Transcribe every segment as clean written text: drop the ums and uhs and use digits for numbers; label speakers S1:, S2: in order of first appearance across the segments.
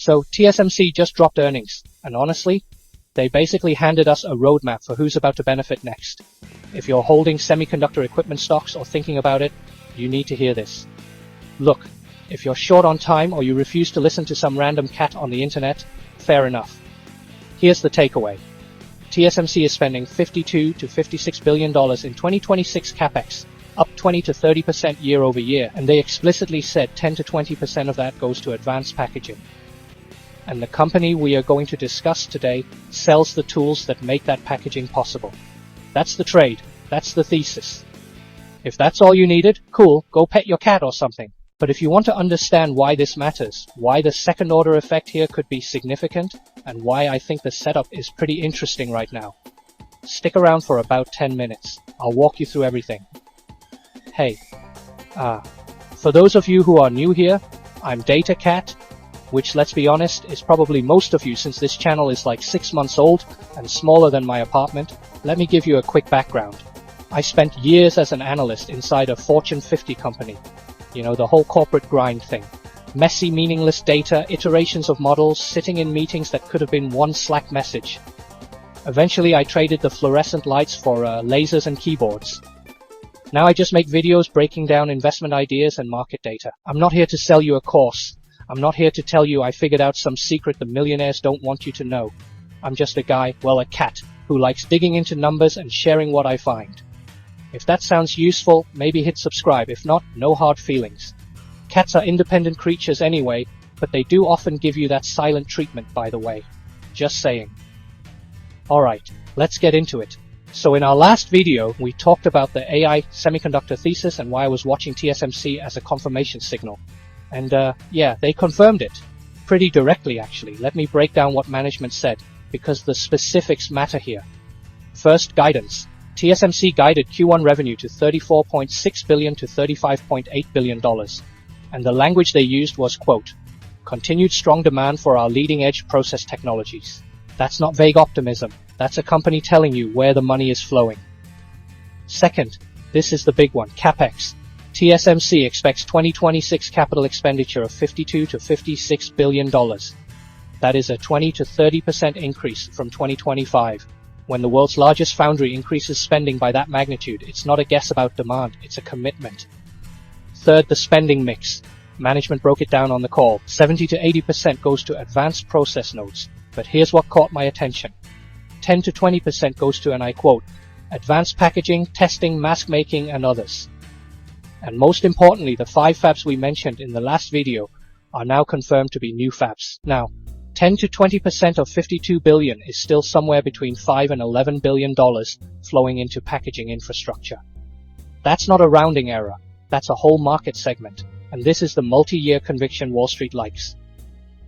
S1: So TSMC just dropped earnings, and honestly, they basically handed us a roadmap for who's about to benefit next. If you're holding semiconductor equipment stocks or thinking about it, you need to hear this. Look, if you're short on time or you refuse to listen to some random cat on the internet, fair enough. Here's the takeaway. TSMC is spending $52 to $56 billion in 2026 capex, up 20 to 30% year over year, and they explicitly said 10 to 20% of that goes to advanced packaging. And the company we are going to discuss today sells the tools that make that packaging possible. That's the trade. That's the thesis. If that's all you needed, cool, go pet your cat or something. But if you want to understand why this matters, why the second order effect here could be significant, and why I think the setup is pretty interesting right now, stick around for about 10 minutes. I'll walk you through everything. Hey, for those of you who are new here, I'm DataCat, which, let's be honest, is probably most of you since this channel is like 6 months old and smaller than my apartment. Let me give you a quick background. I spent years as an analyst inside a Fortune 50 company. You know, the whole corporate grind thing. Messy, meaningless data, iterations of models, sitting in meetings that could have been one Slack message. Eventually, I traded the fluorescent lights for lasers and keyboards. Now I just make videos breaking down investment ideas and market data. I'm not here to sell you a course. I'm not here to tell you I figured out some secret the millionaires don't want you to know. I'm just a guy, well, a cat, who likes digging into numbers and sharing what I find. If that sounds useful, maybe hit subscribe. If not, no hard feelings. Cats are independent creatures anyway, but they do often give you that silent treatment, by the way. Just saying. Alright, let's get into it. So in our last video, we talked about the AI semiconductor thesis and why I was watching TSMC as a confirmation signal. And yeah, they confirmed it. Pretty directly, actually. Let me break down what management said, because the specifics matter here. First, guidance. TSMC guided Q1 revenue to $34.6 billion to $35.8 billion, and the language they used was, quote, continued strong demand for our leading-edge process technologies. That's not vague optimism. That's a company telling you where the money is flowing. Second, this is the big one, CapEx. TSMC expects 2026 capital expenditure of $52 to $56 billion. That is a 20 to 30% increase from 2025. When the world's largest foundry increases spending by that magnitude, it's not a guess about demand, it's a commitment. Third, the spending mix. Management broke it down on the call. 70 to 80% goes to advanced process nodes. But here's what caught my attention. 10 to 20% goes to, and I quote, advanced packaging, testing, mask making, and others. And most importantly, the 5 fabs we mentioned in the last video are now confirmed to be new fabs. Now, 10 to 20% of $52 billion is still somewhere between $5 and $11 billion flowing into packaging infrastructure. That's not a rounding error. That's a whole market segment. And this is the multi-year conviction Wall Street likes.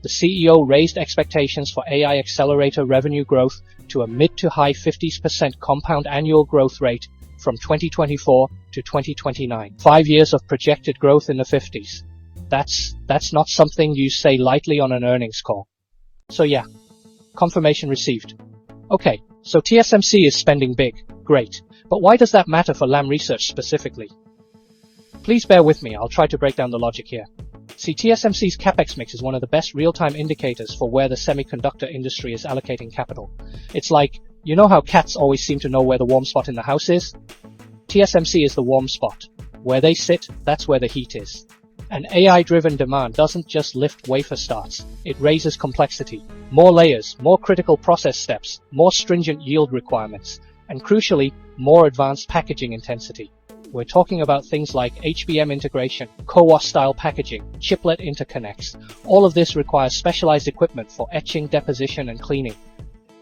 S1: The CEO raised expectations for AI accelerator revenue growth to a mid to high 50% compound annual growth rate from 2024 to 2029. 5 years of projected growth in the 50s. That's not something you say lightly on an earnings call. So yeah, confirmation received. Okay, so TSMC is spending big. Great. But why does that matter for Lam Research specifically? Please bear with me, I'll try to break down the logic here. See, TSMC's capex mix is one of the best real-time indicators for where the semiconductor industry is allocating capital. It's like, you know how cats always seem to know where the warm spot in the house is? TSMC is the warm spot. Where they sit, that's where the heat is. And AI-driven demand doesn't just lift wafer starts, it raises complexity. More layers, more critical process steps, more stringent yield requirements, and crucially, more advanced packaging intensity. We're talking about things like HBM integration, CoWoS-style packaging, chiplet interconnects. All of this requires specialized equipment for etching, deposition, and cleaning.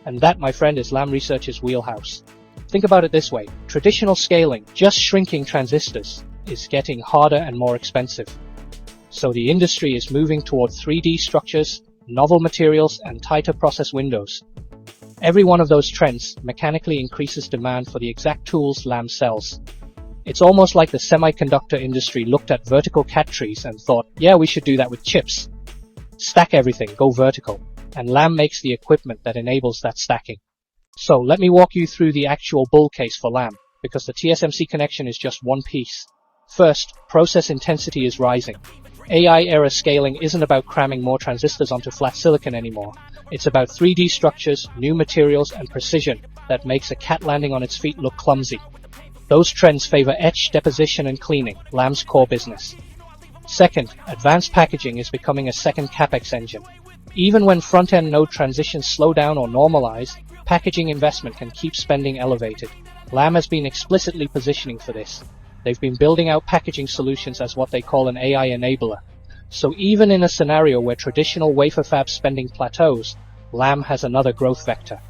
S1: And that, my friend, is Lam Research's wheelhouse. Think about it this way. Traditional scaling, just shrinking transistors, is getting harder and more expensive. So the industry is moving toward 3D structures, novel materials, and tighter process windows. Every one of those trends mechanically increases demand for the exact tools Lam sells. It's almost like the semiconductor industry looked at vertical cat trees and thought, yeah, we should do that with chips. Stack everything, go vertical. And Lam makes the equipment that enables that stacking. So let me walk you through the actual bull case for Lam, because the TSMC connection is just one piece. First, process intensity is rising. AI-era scaling isn't about cramming more transistors onto flat silicon anymore. It's about 3D structures, new materials, and precision that makes a cat landing on its feet look clumsy. Those trends favor etch, deposition, and cleaning, Lam's core business. Second, advanced packaging is becoming a second capex engine. Even when front-end node transitions slow down or normalize, packaging investment can keep spending elevated. Lam has been explicitly positioning for this. They've been building out packaging solutions as what they call an AI enabler. So even in a scenario where traditional wafer fab spending plateaus, Lam has another growth vector.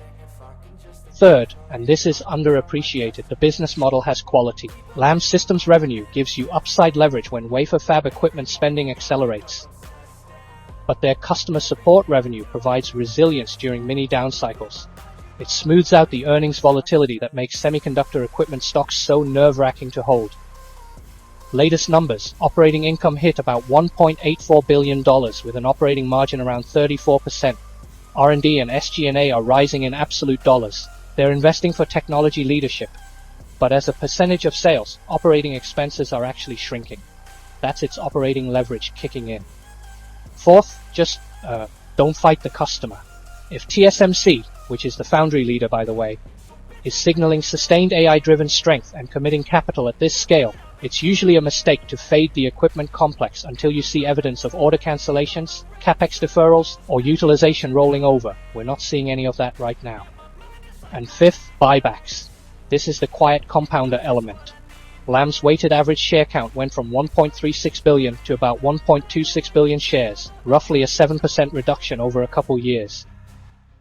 S1: Third, and this is underappreciated, the business model has quality. Lam's systems revenue gives you upside leverage when wafer fab equipment spending accelerates. But their customer support revenue provides resilience during mini down cycles. It smooths out the earnings volatility that makes semiconductor equipment stocks so nerve-wracking to hold. Latest numbers, operating income hit about $1.84 billion with an operating margin around 34%. R&D and SG&A are rising in absolute dollars. They're investing for technology leadership. But as a percentage of sales, operating expenses are actually shrinking. That's its operating leverage kicking in. Fourth, just don't fight the customer. If TSMC, which is the foundry leader by the way, is signaling sustained AI-driven strength and committing capital at this scale, it's usually a mistake to fade the equipment complex until you see evidence of order cancellations, capex deferrals, or utilization rolling over. We're not seeing any of that right now. And fifth, buybacks. This is the quiet compounder element. Lam's weighted average share count went from 1.36 billion to about 1.26 billion shares, roughly a 7% reduction over a couple years.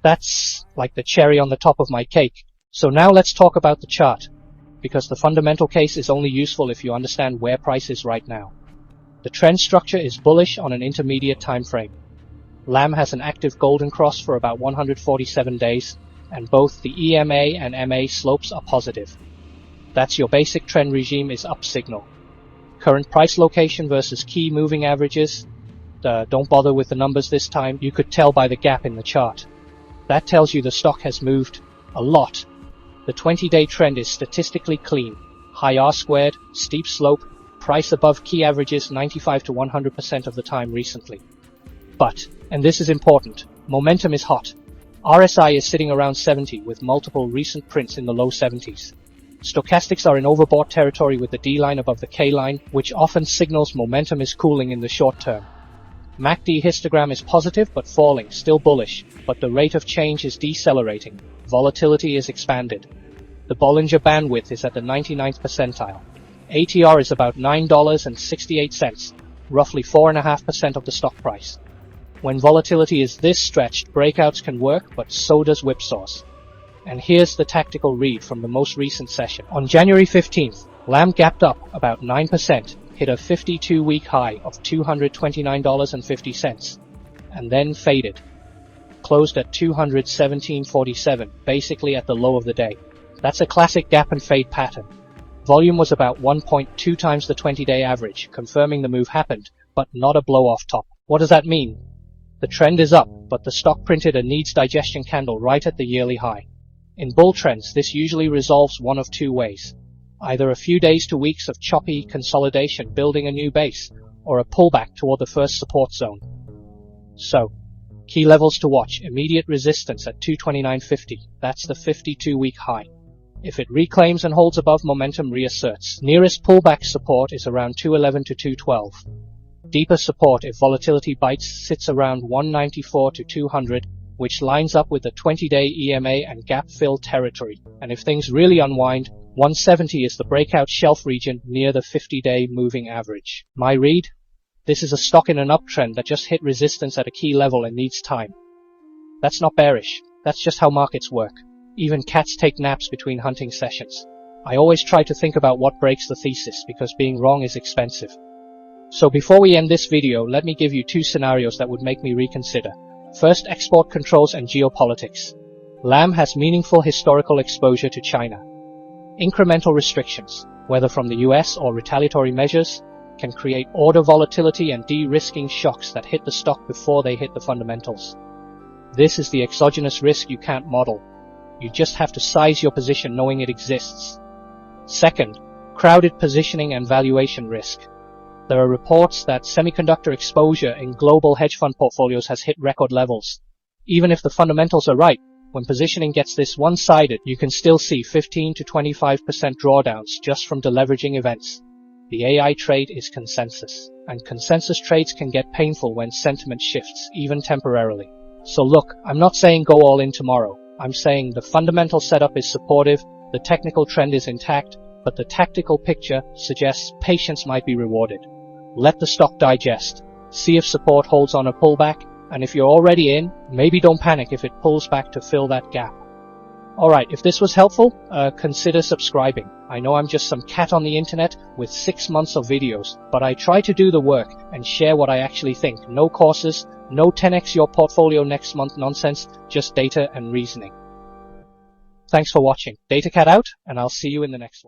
S1: That's like the cherry on the top of my cake. So now let's talk about the chart, because the fundamental case is only useful if you understand where price is right now. The trend structure is bullish on an intermediate time frame. Lam has an active golden cross for about 147 days, and both the EMA and MA slopes are positive. That's your basic trend regime is up signal. Current price location versus key moving averages. Don't bother with the numbers this time, you could tell by the gap in the chart. That tells you the stock has moved a lot. The 20-day trend is statistically clean. High R-squared, steep slope, price above key averages 95 to 100% of the time recently. But, and this is important, momentum is hot. RSI is sitting around 70 with multiple recent prints in the low 70s. Stochastics are in overbought territory with the D line above the K line, which often signals momentum is cooling in the short term. MACD histogram is positive but falling, still bullish, but the rate of change is decelerating. Volatility is expanded. The Bollinger Bandwidth is at the 99th percentile. ATR is about $9.68, roughly 4.5% of the stock price. When volatility is this stretched, breakouts can work, but so does whipsaws. And here's the tactical read from the most recent session. On January 15th, Lam gapped up about 9%, hit a 52-week high of $229.50, and then faded. Closed at $217.47, basically at the low of the day. That's a classic gap and fade pattern. Volume was about 1.2 times the 20-day average, confirming the move happened, but not a blow-off top. What does that mean? The trend is up, but the stock printed a needs digestion candle right at the yearly high. In bull trends, this usually resolves one of two ways. Either a few days to weeks of choppy consolidation building a new base, or a pullback toward the first support zone. So, key levels to watch: immediate resistance at 229.50, that's the 52-week high. If it reclaims and holds above, momentum reasserts. Nearest pullback support is around 211 to 212. Deeper support, if volatility bites, sits around 194 to 200, which lines up with the 20-day EMA and gap fill territory. And if things really unwind, 170 is the breakout shelf region near the 50-day moving average. My read? This is a stock in an uptrend that just hit resistance at a key level and needs time. That's not bearish. That's just how markets work. Even cats take naps between hunting sessions. I always try to think about what breaks the thesis, because being wrong is expensive. So before we end this video, let me give you two scenarios that would make me reconsider. First, export controls and geopolitics. Lam has meaningful historical exposure to China. Incremental restrictions, whether from the US or retaliatory measures, can create order volatility and de-risking shocks that hit the stock before they hit the fundamentals. This is the exogenous risk you can't model. You just have to size your position knowing it exists. Second, crowded positioning and valuation risk. There are reports that semiconductor exposure in global hedge fund portfolios has hit record levels. Even if the fundamentals are right, when positioning gets this one-sided, you can still see 15 to 25% drawdowns just from deleveraging events. The AI trade is consensus, and consensus trades can get painful when sentiment shifts, even temporarily. So look, I'm not saying go all in tomorrow. I'm saying the fundamental setup is supportive, the technical trend is intact, but the tactical picture suggests patience might be rewarded. Let the stock digest. See if support holds on a pullback, and if you're already in, maybe don't panic if it pulls back to fill that gap. Alright, if this was helpful, consider subscribing. I know I'm just some cat on the internet with 6 months of videos, but I try to do the work and share what I actually think. No courses, no 10x your portfolio next month nonsense, just data and reasoning. Thanks for watching. DataCat out, and I'll see you in the next one.